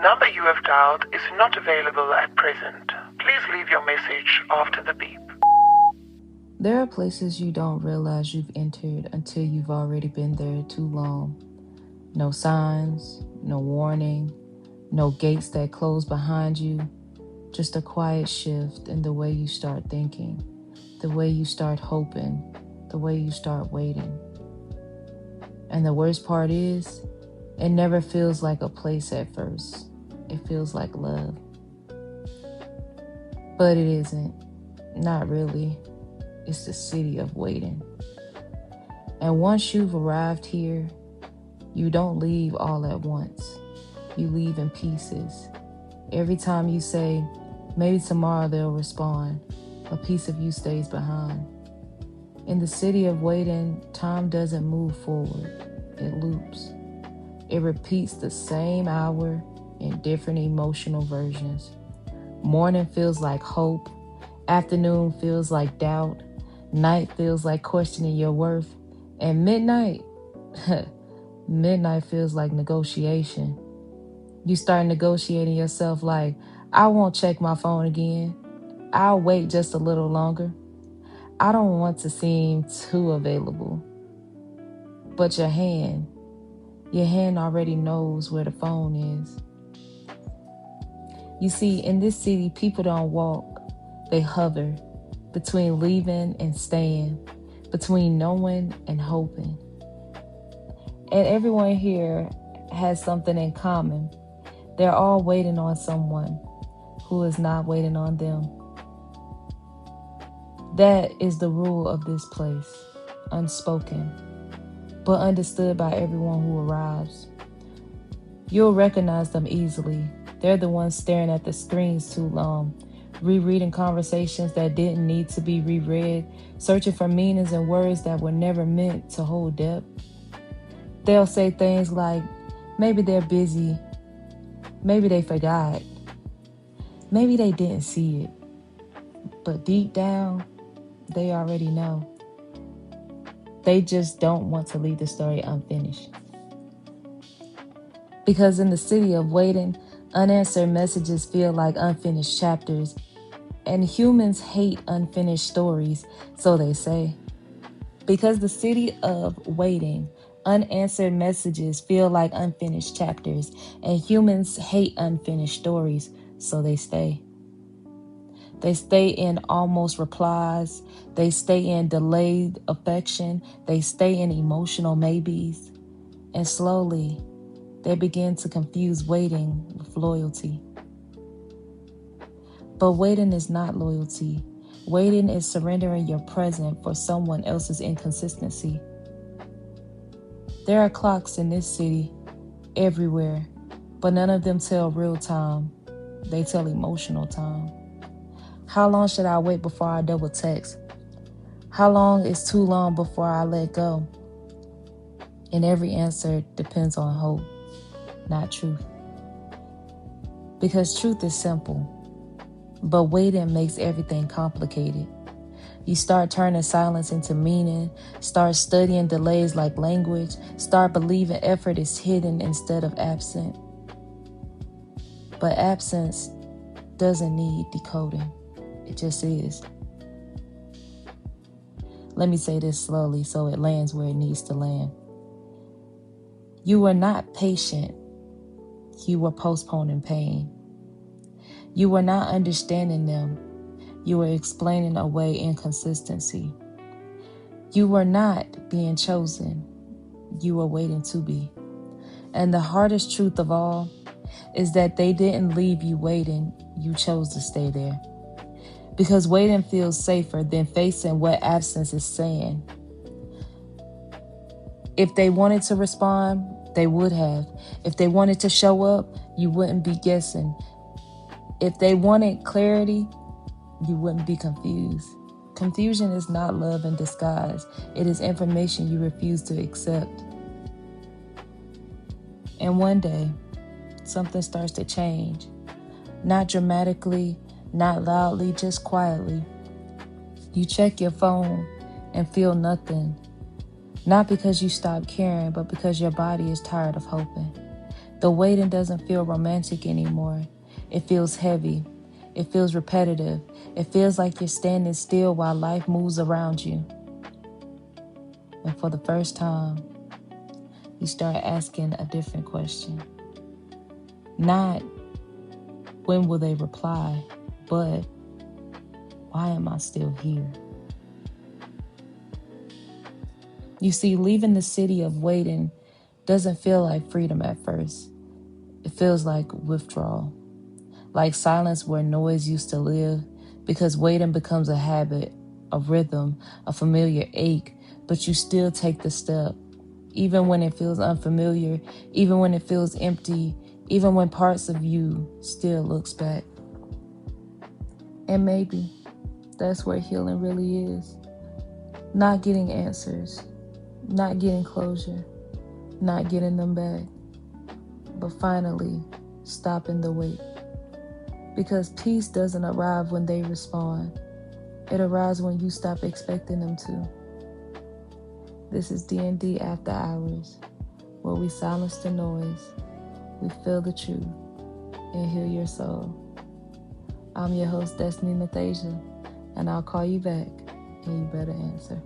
number you have dialed is not available at present. Please leave your message after the beep. There are places you don't realize you've entered until you've already been there too long. No signs, no warning, no gates that close behind you, just a quiet shift in the way you start thinking, the way you start hoping, the way you start waiting. And the worst part is, it never feels like a place at first. It feels like love. But it isn't. Not really. It's the city of waiting. And once you've arrived here, you don't leave all at once. You leave in pieces. Every time you say, maybe tomorrow they'll respond, a piece of you stays behind. In the city of waiting, time doesn't move forward. It loops. It repeats the same hour in different emotional versions. Morning feels like hope. Afternoon feels like doubt. Night feels like questioning your worth. And midnight, midnight feels like negotiation. You start negotiating yourself like, I won't check my phone again. I'll wait just a little longer. I don't want to seem too available. But your hand already knows where the phone is. You see, in this city, people don't walk. They hover between leaving and staying, between knowing and hoping. And everyone here has something in common. They're all waiting on someone who is not waiting on them. That is the rule of this place, unspoken, but understood by everyone who arrives. You'll recognize them easily. They're the ones staring at the screens too long, rereading conversations that didn't need to be reread, searching for meanings in words that were never meant to hold depth. They'll say things like, maybe they're busy, maybe they forgot, maybe they didn't see it, but deep down, they already know. They just don't want to leave the story unfinished. Because in the city of waiting, unanswered messages feel like unfinished chapters, and humans hate unfinished stories, so they say. Because the city of waiting, unanswered messages feel like unfinished chapters, and humans hate unfinished stories, so they stay. They stay in almost replies. They stay in delayed affection. They stay in emotional maybes. And slowly, they begin to confuse waiting with loyalty. But waiting is not loyalty. Waiting is surrendering your present for someone else's inconsistency. There are clocks in this city, everywhere, but none of them tell real time. They tell emotional time. How long should I wait before I double text? How long is too long before I let go? And every answer depends on hope, not truth. Because truth is simple, but waiting makes everything complicated. You start turning silence into meaning, start studying delays like language, start believing effort is hidden instead of absent. But absence doesn't need decoding. It just is. Let me say this slowly so it lands where it needs to land. You were not patient. You were postponing pain. You were not understanding them. You were explaining away inconsistency. You were not being chosen. You were waiting to be. And the hardest truth of all is that they didn't leave you waiting. You chose to stay there. Because waiting feels safer than facing what absence is saying. If they wanted to respond, they would have. If they wanted to show up, you wouldn't be guessing. If they wanted clarity, you wouldn't be confused. Confusion is not love in disguise. It is information you refuse to accept. And one day, something starts to change. Not dramatically, not loudly, just quietly. You check your phone and feel nothing. Not because you stopped caring, but because your body is tired of hoping. The waiting doesn't feel romantic anymore. It feels heavy. It feels repetitive. It feels like you're standing still while life moves around you. And for the first time, you start asking a different question. Not, when will they reply, but why am I still here? You see, leaving the city of waiting doesn't feel like freedom at first. It feels like withdrawal, like silence where noise used to live, because waiting becomes a habit, a rhythm, a familiar ache, but you still take the step, even when it feels unfamiliar, even when it feels empty, even when parts of you still looks back. And maybe that's where healing really is. Not getting answers, not getting closure, not getting them back, but finally stopping the wait. Because peace doesn't arrive when they respond. It arrives when you stop expecting them to. This is D&D After Hours, where we silence the noise, we feel the truth, and heal your soul. I'm your host, Destiny Nathasia, and I'll call you back, and you better answer.